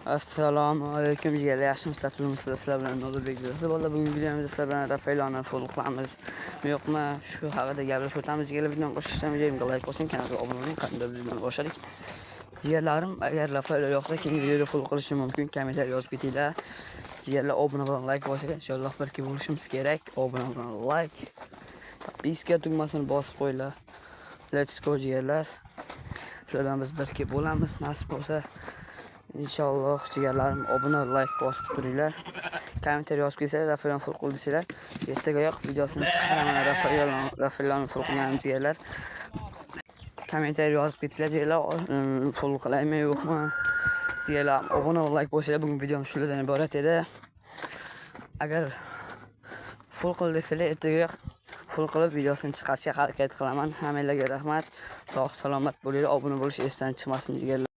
Assalomu alaykum jigarlar, yaxshimisizlar? Turibsizlar? Sizlar bilan Nodulbek bo'lsa, bolalar bugungi videomizda sizlar bilan Rafaelani follow qilamiz. Yo'qmi? Shu haqida gaplashib o'tamiz. Jigarlar, videoni boshlashdan videoga like bosing, kanalga obuna bo'ling. Qanday videoni boshladik. Jigarlarim, agar Rafael yoqsa, keyingi videoda follow qilishim mumkin. Kommentar yozib ketinglar. Jigarlar, obuna bilan like bosing. Inshaalloh birga bo'lishimiz kerak. Obuna bilan like. Podpiska tugmasini bosib qo'yinglar. Let's go jigarlar. Sizlar bilan biz birga bo'lamiz, nasib bo'lsa. İnşallah jigarlarim, obuna, like bosib turinglar. Kommentar yozib kelsalar, Rafaelani follow qil desanglar, ertaga yoq videosini chiqaraman. Rafaelani follow qilganim jigarlar. Kommentar yozib ketinglar jigarlar, follow qilaymi yo'qmi? Jigarlar, obuna va like bosinglar. Bugun videom shulardan iborat edi. Agar follow qil desanglar, ertaga follow qilib videosini chiqarishga harakat qilaman. Hammalarga rahmat. Sog' salomat bo'linglar. Obuna bo'lish esdan chiqmasin jigarlar.